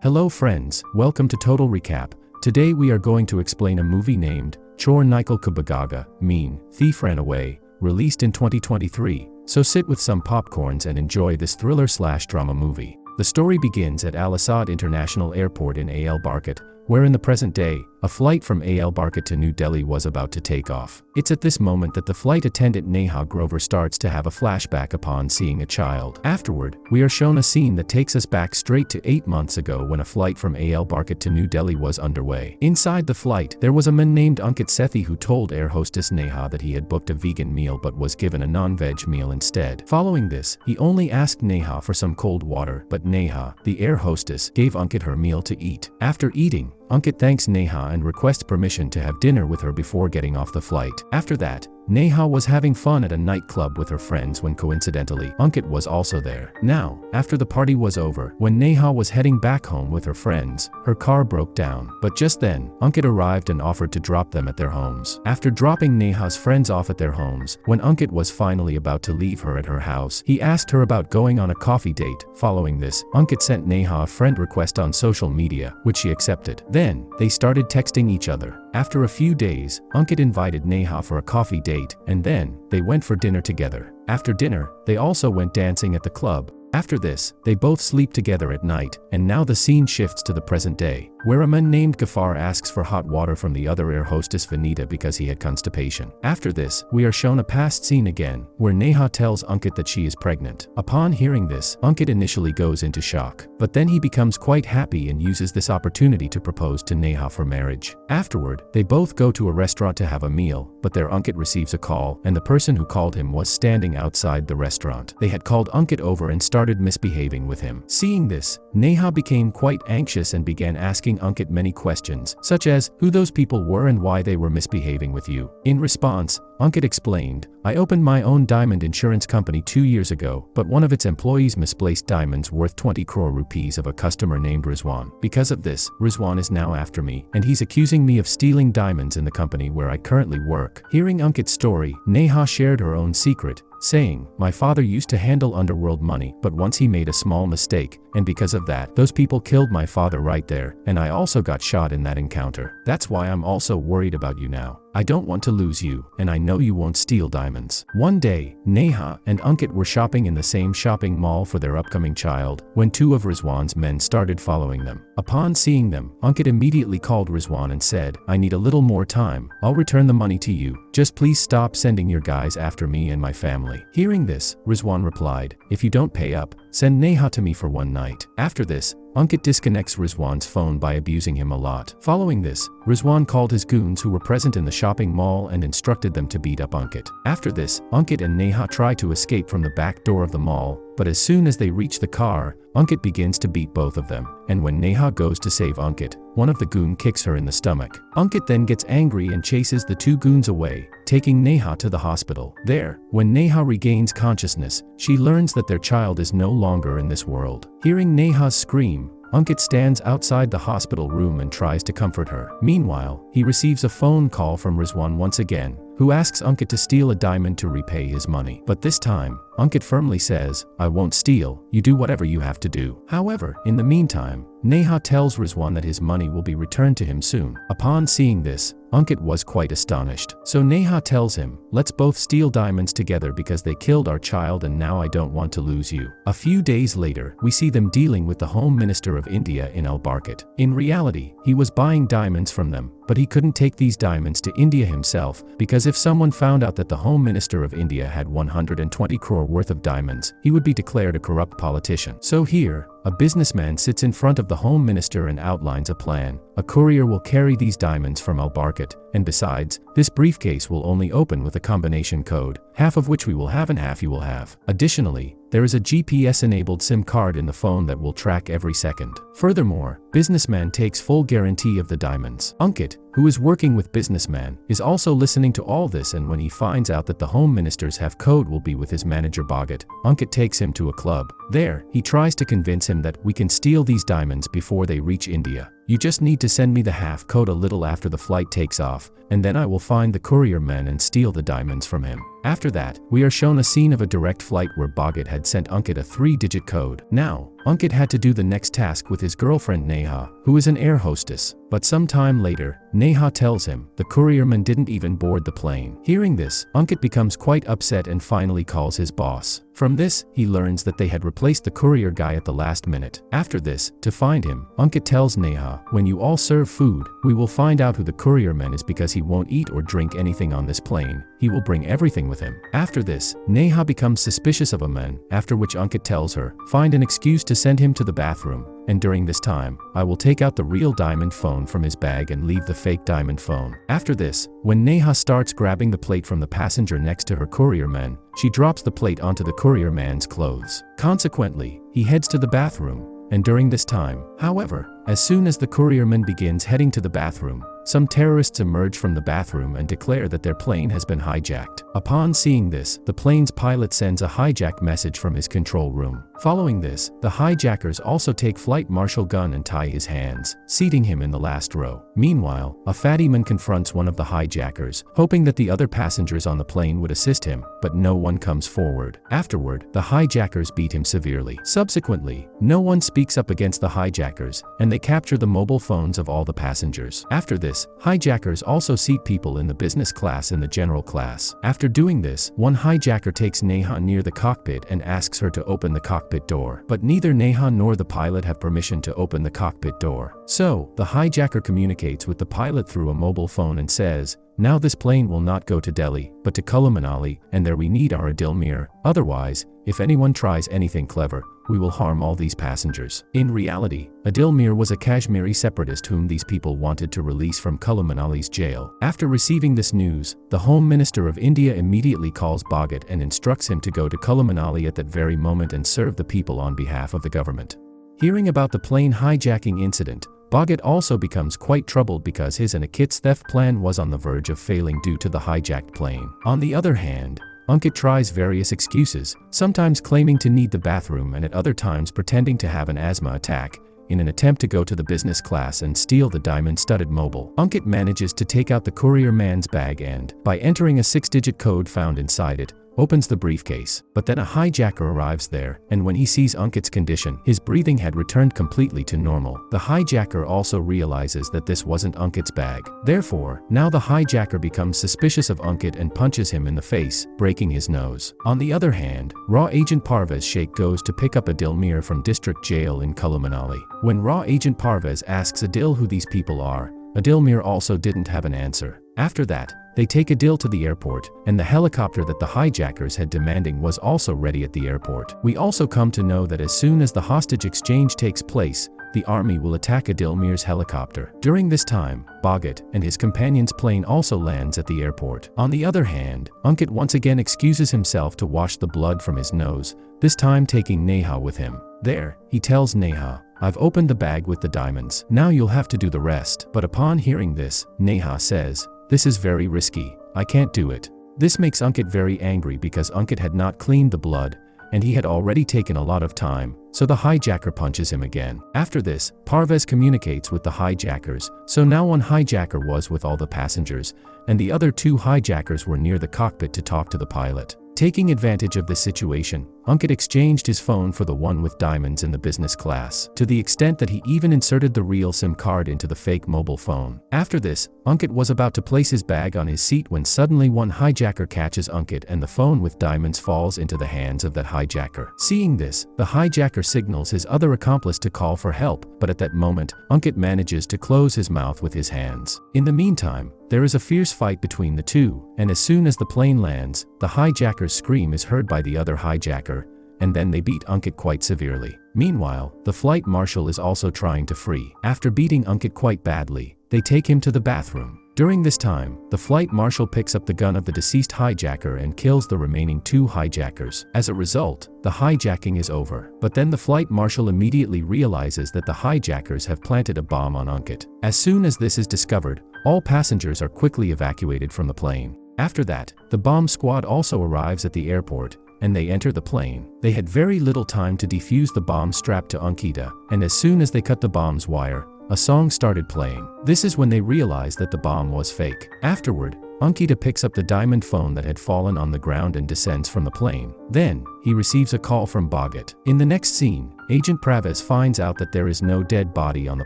Hello friends, welcome to Total Recap. Today we are going to explain a movie named Chor Nikal Bhaga, Mean Thief Ran Away, released in 2023. So sit with some popcorns and enjoy this thriller/drama movie. The story begins at Al Asad International Airport in Al Barkat, where in the present day, a flight from Al Barkat to New Delhi was about to take off. It's at this moment that the flight attendant Neha Grover starts to have a flashback upon seeing a child. Afterward, we are shown a scene that takes us back straight to 8 months ago when a flight from Al Barkat to New Delhi was underway. Inside the flight, there was a man named Ankit Sethi who told air hostess Neha that he had booked a vegan meal but was given a non-veg meal instead. Following this, he only asked Neha for some cold water, but Neha, the air hostess, gave Ankit her meal to eat. After eating, Ankit thanks Neha and requests permission to have dinner with her before getting off the flight. After that, Neha was having fun at a nightclub with her friends when coincidentally, Ankit was also there. Now, after the party was over, when Neha was heading back home with her friends, her car broke down. But just then, Ankit arrived and offered to drop them at their homes. After dropping Neha's friends off at their homes, when Ankit was finally about to leave her at her house, he asked her about going on a coffee date. Following this, Ankit sent Neha a friend request on social media, which she accepted. Then, they started texting each other. After a few days, Ankit invited Neha for a coffee date, and then, they went for dinner together. After dinner, they also went dancing at the club. After this, they both sleep together at night, and now the scene shifts to the present day, where a man named Gafar asks for hot water from the other air hostess Vanita because he had constipation. After this, we are shown a past scene again, where Neha tells Ankit that she is pregnant. Upon hearing this, Ankit initially goes into shock, but then he becomes quite happy and uses this opportunity to propose to Neha for marriage. Afterward, they both go to a restaurant to have a meal, but there Ankit receives a call, and the person who called him was standing outside the restaurant. They had called Ankit over and started misbehaving with him. Seeing this, Neha became quite anxious and began asking Ankit many questions, such as who those people were and why they were misbehaving with you. In response, Ankit explained, I opened my own diamond insurance company 2 years ago, but one of its employees misplaced diamonds worth 20 crore rupees of a customer named Rizwan. Because of this, Rizwan is now after me, and he's accusing me of stealing diamonds in the company where I currently work. Hearing Ankit's story, Neha shared her own secret, saying, my father used to handle underworld money, but once he made a small mistake, and because of that, those people killed my father right there, and I also got shot in that encounter. That's why I'm also worried about you now. I don't want to lose you, and I know you won't steal diamonds. One day, Neha and Ankit were shopping in the same shopping mall for their upcoming child, when two of Rizwan's men started following them. Upon seeing them, Ankit immediately called Rizwan and said, I need a little more time. I'll return the money to you. Just please stop sending your guys after me and my family. Hearing this, Rizwan replied, if you don't pay up, send Neha to me for one night. After this, Ankit disconnects Rizwan's phone by abusing him a lot. Following this, Rizwan called his goons who were present in the shopping mall and instructed them to beat up Ankit. After this, Ankit and Neha try to escape from the back door of the mall, but as soon as they reach the car, Ankit begins to beat both of them, and when Neha goes to save Ankit, one of the goon kicks her in the stomach. Ankit then gets angry and chases the two goons away, taking Neha to the hospital. There, when Neha regains consciousness, she learns that their child is no longer in this world. Hearing Neha's scream, Ankit stands outside the hospital room and tries to comfort her. Meanwhile, he receives a phone call from Rizwan once again, who asks Ankit to steal a diamond to repay his money. But this time, Ankit firmly says, I won't steal, you do whatever you have to do. However, in the meantime, Neha tells Rizwan that his money will be returned to him soon. Upon seeing this, Ankit was quite astonished. So Neha tells him, let's both steal diamonds together because they killed our child and now I don't want to lose you. A few days later, we see them dealing with the Home Minister of India in Al Barkat. In reality, he was buying diamonds from them, but he couldn't take these diamonds to India himself because if someone found out that the Home Minister of India had 120 crore worth of diamonds, he would be declared a corrupt politician. So here, a businessman sits in front of the Home Minister and outlines a plan. A courier will carry these diamonds from Al Barkat, and besides, this briefcase will only open with a combination code, half of which we will have and half you will have. Additionally, there is a GPS-enabled SIM card in the phone that will track every second. Furthermore, businessman takes full guarantee of the diamonds. Ankit, who is working with businessman, is also listening to all this, and when he finds out that the home ministers have code will be with his manager Bhagat, Ankit takes him to a club. There, he tries to convince him that we can steal these diamonds before they reach India. You just need to send me the half code a little after the flight takes off, and then I will find the courier man and steal the diamonds from him. After that, we are shown a scene of a direct flight where Bhagat had sent Ankit a 3-digit code. Now, Ankit had to do the next task with his girlfriend Neha, who is an air hostess. But some time later, Neha tells him the courierman didn't even board the plane. Hearing this, Ankit becomes quite upset and finally calls his boss. From this, he learns that they had replaced the courier guy at the last minute. After this, to find him, Ankit tells Neha, when you all serve food, we will find out who the courierman is because he won't eat or drink anything on this plane. He will bring everything with him. After this, Neha becomes suspicious of a man, after which Ankit tells her, find an excuse to send him to the bathroom. And during this time, I will take out the real diamond phone from his bag and leave the fake diamond phone. After this, when Neha starts grabbing the plate from the passenger next to her courierman, she drops the plate onto the courierman's clothes. Consequently, he heads to the bathroom. And during this time, however, as soon as the courierman begins heading to the bathroom, some terrorists emerge from the bathroom and declare that their plane has been hijacked. Upon seeing this, the plane's pilot sends a hijack message from his control room. Following this, the hijackers also take Flight Marshal gun and tie his hands, seating him in the last row. Meanwhile, a fatty man confronts one of the hijackers, hoping that the other passengers on the plane would assist him, but no one comes forward. Afterward, the hijackers beat him severely. Subsequently, no one speaks up against the hijackers, and they capture the mobile phones of all the passengers. After this, hijackers also seat people in the business class and the general class. After doing this, one hijacker takes Neha near the cockpit and asks her to open the cockpit door. But neither Neha nor the pilot have permission to open the cockpit door. So, the hijacker communicates with the pilot through a mobile phone and says, now this plane will not go to Delhi, but to Kullu Manali, and there we need our Adilmir. Otherwise, if anyone tries anything clever, we will harm all these passengers. In reality, Adilmir was a Kashmiri separatist whom these people wanted to release from Kullu Manali's jail. After receiving this news, the Home Minister of India immediately calls Bhagat and instructs him to go to Kullu Manali at that very moment and serve the people on behalf of the government. Hearing about the plane hijacking incident, Bhagat also becomes quite troubled because his and Ankit's theft plan was on the verge of failing due to the hijacked plane. On the other hand, Ankit tries various excuses, sometimes claiming to need the bathroom and at other times pretending to have an asthma attack, in an attempt to go to the business class and steal the diamond-studded mobile. Ankit manages to take out the courier man's bag and, by entering a 6-digit code found inside it, opens the briefcase. But then a hijacker arrives there, and when he sees Ankit's condition, his breathing had returned completely to normal. The hijacker also realizes that this wasn't Ankit's bag. Therefore, now the hijacker becomes suspicious of Ankit and punches him in the face, breaking his nose. On the other hand, Raw Agent Parvez Sheikh goes to pick up Adilmir from district jail in Kullu Manali. When Raw Agent Parvez asks Adil who these people are, Adilmir also didn't have an answer. After that, they take Adil to the airport, and the helicopter that the hijackers had demanding was also ready at the airport. We also come to know that as soon as the hostage exchange takes place, the army will attack Adilmir's helicopter. During this time, Bhagat and his companion's plane also lands at the airport. On the other hand, Ankit once again excuses himself to wash the blood from his nose, this time taking Neha with him. There, he tells Neha, I've opened the bag with the diamonds. Now you'll have to do the rest. But upon hearing this, Neha says, this is very risky. I can't do it. This makes Ankit very angry because Ankit had not cleaned the blood, and he had already taken a lot of time, so the hijacker punches him again. After this, Parvez communicates with the hijackers, so now one hijacker was with all the passengers, and the other 2 hijackers were near the cockpit to talk to the pilot. Taking advantage of this situation, Ankit exchanged his phone for the one with diamonds in the business class, to the extent that he even inserted the real SIM card into the fake mobile phone. After this, Ankit was about to place his bag on his seat when suddenly one hijacker catches Ankit and the phone with diamonds falls into the hands of that hijacker. Seeing this, the hijacker signals his other accomplice to call for help, but at that moment, Ankit manages to close his mouth with his hands. In the meantime, there is a fierce fight between the two, and as soon as the plane lands, the hijacker's scream is heard by the other hijacker, and then they beat Ankit quite severely. Meanwhile, the flight marshal is also trying to free. After beating Ankit quite badly, they take him to the bathroom. During this time, the flight marshal picks up the gun of the deceased hijacker and kills the remaining 2 hijackers. As a result, the hijacking is over. But then the flight marshal immediately realizes that the hijackers have planted a bomb on Ankit. As soon as this is discovered, all passengers are quickly evacuated from the plane. After that, the bomb squad also arrives at the airport, and they enter the plane. They had very little time to defuse the bomb strapped to Ankita, and as soon as they cut the bomb's wire, a song started playing. This is when they realized that the bomb was fake. Afterward, Ankita picks up the diamond phone that had fallen on the ground and descends from the plane. Then, he receives a call from Bhagat. In the next scene, Agent Kaze finds out that there is no dead body on the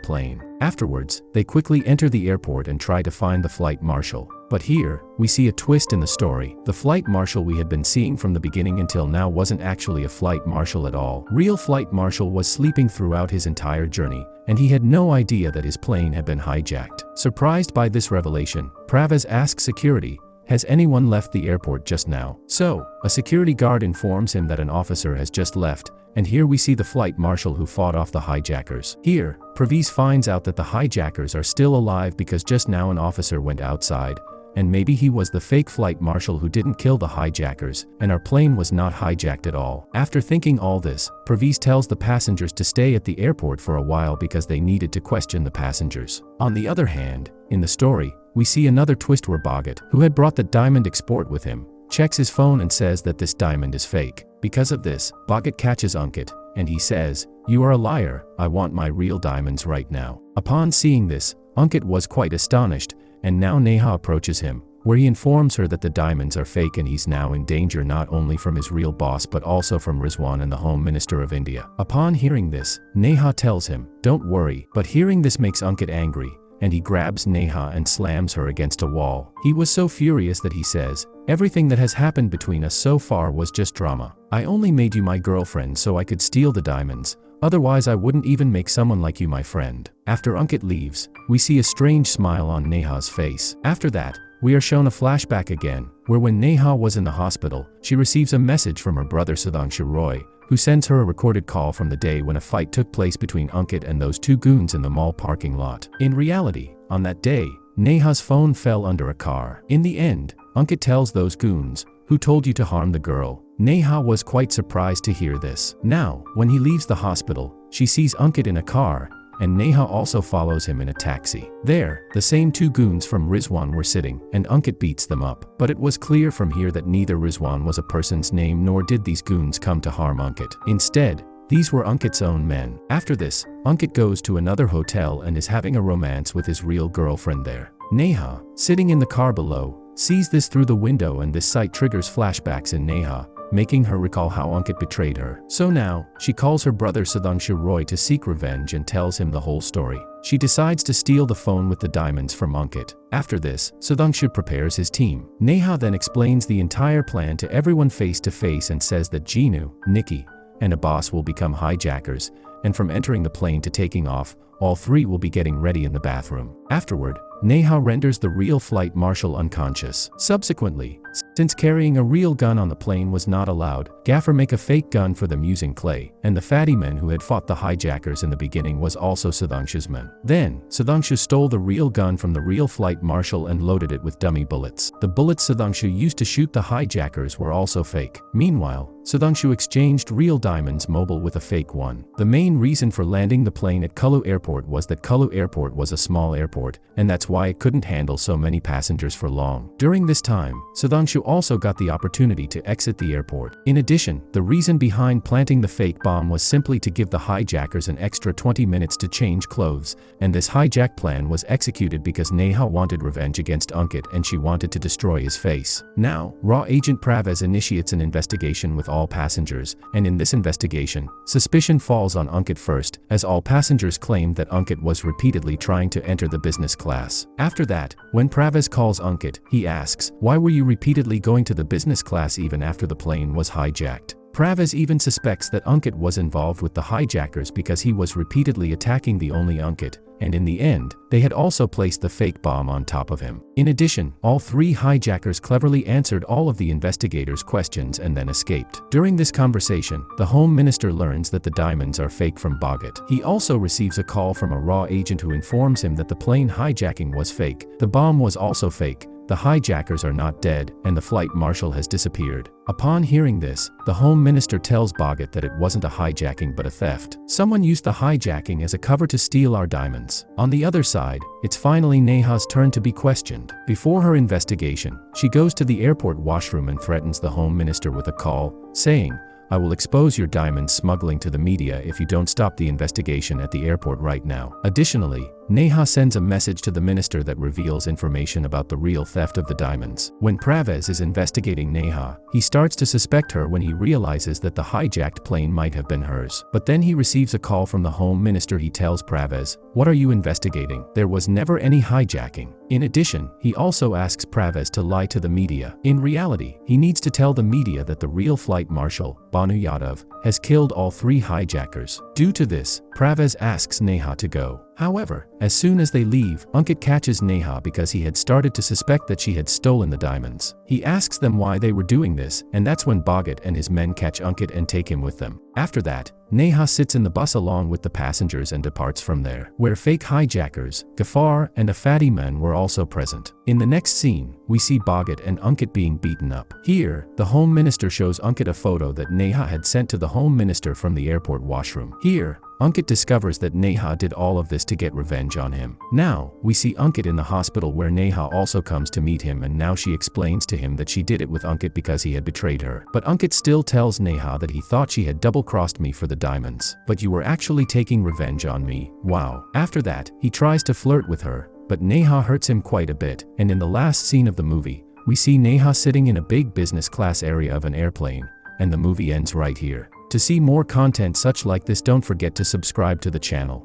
plane. Afterwards, they quickly enter the airport and try to find the flight marshal. But here, we see a twist in the story. The flight marshal we had been seeing from the beginning until now wasn't actually a flight marshal at all. Real flight marshal was sleeping throughout his entire journey, and he had no idea that his plane had been hijacked. Surprised by this revelation, Kaze asks security, "Has anyone left the airport just now?" So, a security guard informs him that an officer has just left, and here we see the flight marshal who fought off the hijackers. Here, Kaze finds out that the hijackers are still alive because just now an officer went outside, and maybe he was the fake flight marshal who didn't kill the hijackers, and our plane was not hijacked at all. After thinking all this, Kaze tells the passengers to stay at the airport for a while because they needed to question the passengers. On the other hand, in the story, we see another twist where Bhagat, who had brought the diamond export with him, checks his phone and says that this diamond is fake. Because of this, Bhagat catches Ankit, and he says, "You are a liar, I want my real diamonds right now." Upon seeing this, Ankit was quite astonished, and now Neha approaches him, where he informs her that the diamonds are fake and he's now in danger not only from his real boss but also from Rizwan and the Home Minister of India. Upon hearing this, Neha tells him, "Don't worry," but hearing this makes Ankit angry, and he grabs Neha and slams her against a wall. He was so furious that he says, "Everything that has happened between us so far was just drama. I only made you my girlfriend so I could steal the diamonds. Otherwise I wouldn't even make someone like you my friend." After Ankit leaves, we see a strange smile on Neha's face. After that, we are shown a flashback again, where when Neha was in the hospital, she receives a message from her brother Sudhanshu Roy, who sends her a recorded call from the day when a fight took place between Ankit and those two goons in the mall parking lot. In reality, on that day, Neha's phone fell under a car. In the end, Ankit tells those goons, "Who told you to harm the girl?" Neha was quite surprised to hear this. Now, when he leaves the hospital, she sees Ankit in a car, and Neha also follows him in a taxi. There, the same two goons from Rizwan were sitting, and Ankit beats them up. But it was clear from here that neither Rizwan was a person's name nor did these goons come to harm Ankit. Instead, these were Ankit's own men. After this, Ankit goes to another hotel and is having a romance with his real girlfriend there. Neha, sitting in the car below, sees this through the window, and this sight triggers flashbacks in Neha, making her recall how Ankit betrayed her. So now, she calls her brother Sudhanshu Roy to seek revenge and tells him the whole story. She decides to steal the phone with the diamonds from Ankit. After this, Sudhanshu prepares his team. Neha then explains the entire plan to everyone face to face and says that Jinu, Nikki, and Abbas will become hijackers, and from entering the plane to taking off, all three will be getting ready in the bathroom. Afterward, Neha renders the real flight marshal unconscious. Subsequently, since carrying a real gun on the plane was not allowed, Gaffer make a fake gun for them using clay, and the fatty men who had fought the hijackers in the beginning was also Sudhanshu's men. Then, Sudhanshu stole the real gun from the real flight marshal and loaded it with dummy bullets. The bullets Sudhanshu used to shoot the hijackers were also fake. Meanwhile, Sudhanshu exchanged real diamonds mobile with a fake one. The main reason for landing the plane at Kullu Airport was that Kullu Airport was a small airport, and that's why it couldn't handle so many passengers for long. During this time, Sudhanshu also got the opportunity to exit the airport. In addition, the reason behind planting the fake bomb was simply to give the hijackers an extra 20 minutes to change clothes, and this hijack plan was executed because Neha wanted revenge against Ankit and she wanted to destroy his face. Now, Raw Agent Kaze initiates an investigation with all passengers, and in this investigation, suspicion falls on Ankit first, as all passengers claimed that Ankit was repeatedly trying to enter the business class. After that, when Kaze calls Ankit, he asks, "Why were you repeatedly going to the business class even after the plane was hijacked?" Kaze even suspects that Ankit was involved with the hijackers because he was repeatedly attacking the only Ankit, and in the end, they had also placed the fake bomb on top of him. In addition, all three hijackers cleverly answered all of the investigators' questions and then escaped. During this conversation, the Home Minister learns that the diamonds are fake from Bhagat. He also receives a call from a raw agent who informs him that the plane hijacking was fake, the bomb was also fake, the hijackers are not dead, and the flight marshal has disappeared. Upon hearing this, the Home Minister tells Bhagat that it wasn't a hijacking but a theft. Someone used the hijacking as a cover to steal our diamonds. On the other side, it's finally Neha's turn to be questioned. Before her investigation, she goes to the airport washroom and threatens the Home Minister with a call, saying, "I will expose your diamond smuggling to the media if you don't stop the investigation at the airport right now." Additionally, Neha sends a message to the minister that reveals information about the real theft of the diamonds. When Kaze is investigating Neha, he starts to suspect her when he realizes that the hijacked plane might have been hers. But then he receives a call from the home minister. He tells Kaze, "What are you investigating? There was never any hijacking." In addition, he also asks Kaze to lie to the media. In reality, he needs to tell the media that the real flight marshal, Banu Yadav, has killed all 3 hijackers. Due to this, Kaze asks Neha to go. However, as soon as they leave, Ankit catches Neha because he had started to suspect that she had stolen the diamonds. He asks them why they were doing this, and that's when Bhagat and his men catch Ankit and take him with them. After that, Neha sits in the bus along with the passengers and departs from there, where fake hijackers, Ghaffar, and a fatty man were also present. In the next scene, we see Bhagat and Ankit being beaten up. Here, the home minister shows Ankit a photo that Neha had sent to the home minister from the airport washroom. Here, Ankit discovers that Neha did all of this to get revenge on him. Now, we see Ankit in the hospital where Neha also comes to meet him, and now she explains to him that she did it with Ankit because he had betrayed her. But Ankit still tells Neha that he thought she had double-crossed me for the diamonds. "But you were actually taking revenge on me. Wow." After that, he tries to flirt with her, but Neha hurts him quite a bit, and in the last scene of the movie, we see Neha sitting in a big business class area of an airplane, and the movie ends right here. To see more content such like this, don't forget to subscribe to the channel.